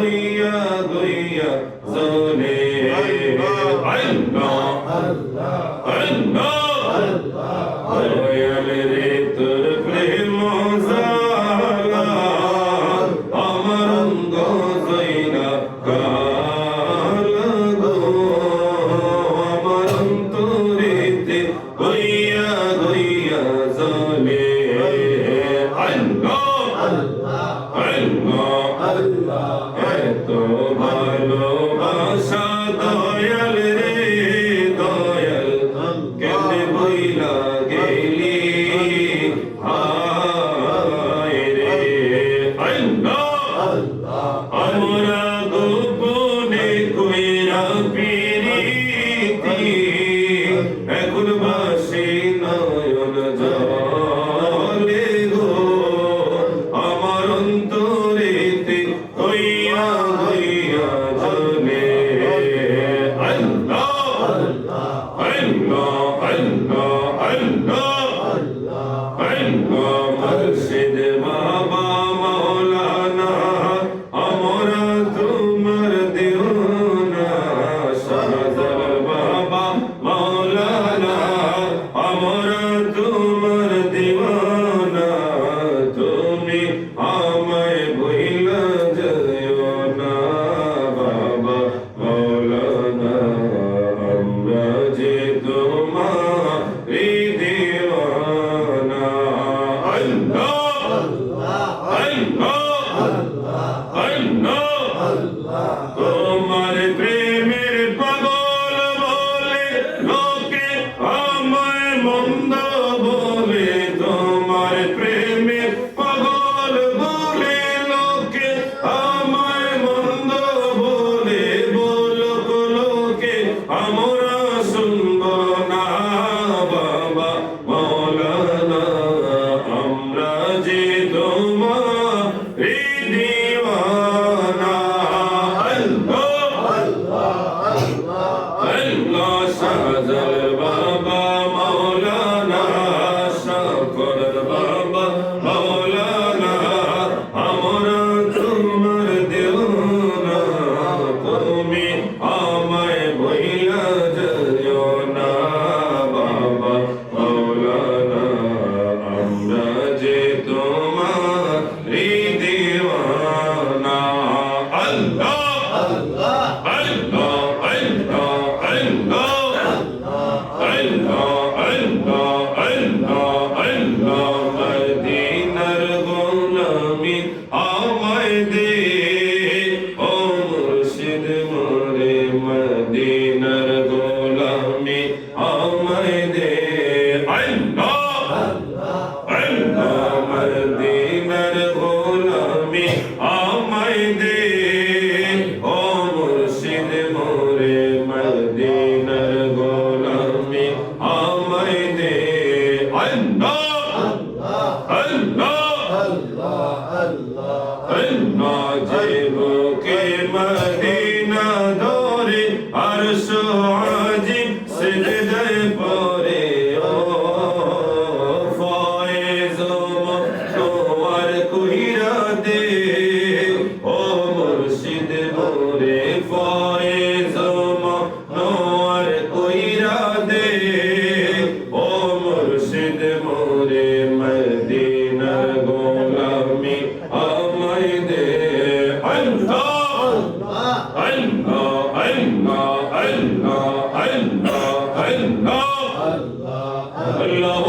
গইয়া গইয়া জলে আল্লাহ আল্লাহ দয়াল রে তোর প্রেম জালা আমার অঙ্গ জইনা কালা গো আমার অন্তরেতে গইয়া গইয়া জলে আল্লাহ আল্লাহ আল্লাহ এত ভালোবাসা দয়াল রে দয়াল কেমনে বইলা গেলি হায় রে আল্লাহ আমরা গোপনে কইরা পিরিতি এখন বাসি নয়ন জলে গো আমার অন্তরেতে গইয়া গইয়া জলে আল্লাহ আল্লাহ আল্লাহ আল্লাহ আল্লাহ মুর্শিদ বাবা মাওলানা আমরা তোমার দেওনা শাহজাল বাবা মাওলানা আমরা তোমার দেওয়ানা তুমি আমায় ভুইলা যাইও না বাবা মাওলানা আমরা যে তোমার দেওয়ানা আল্লাহ আল্লাহ আল্লাহ তোমার প্রেমের পাগল বলে লোকে আমায় মন্দ বলে তোমার প্রেমের পাগল বলে লোকে আমায় মন্দ বলে বলক লোকে আমরা শুনব না বাবা মাওলানা আমরা যে তোমার দিওয়ানা আল্লাহ শাহজাল বাবা মাওলানা শকর বাবা মাওলানা আমরা তোমার দেওনা তুমি আমায় ভুইলা যাইও না বাবা মাওলানা আমরা যে তোমার দিওয়ানা আল্লাহ আল্লাহ আল্লাহ আল্লাহ আল্লাহ আল্লাহ মদিনার গোলামি আমায় দে ও মুর্শিদ মোরে মদিনার গোলামি আমায় দে আল্লাহ আল্লাহ মদিনার গোলামি আমায় দে ও মুর্শিদ মোরে মদিনার গোলামি আমায় দে আল্লাহ যে বুকে মদিনা ধরে আরশ আজিম সিজদায় পড়ে ও ফয়েজ তোমার কইরা দে ও মুর্শিদ মোরে ফয়েজ নোয়ার কইরা দে ও মুর্শিদ মোরে মদিনার গোলামি আমায় দে আল্লাহ আল্লাহ আল্লাহ আল্লাহ আল্লাহ আল্লাহ আল্লাহ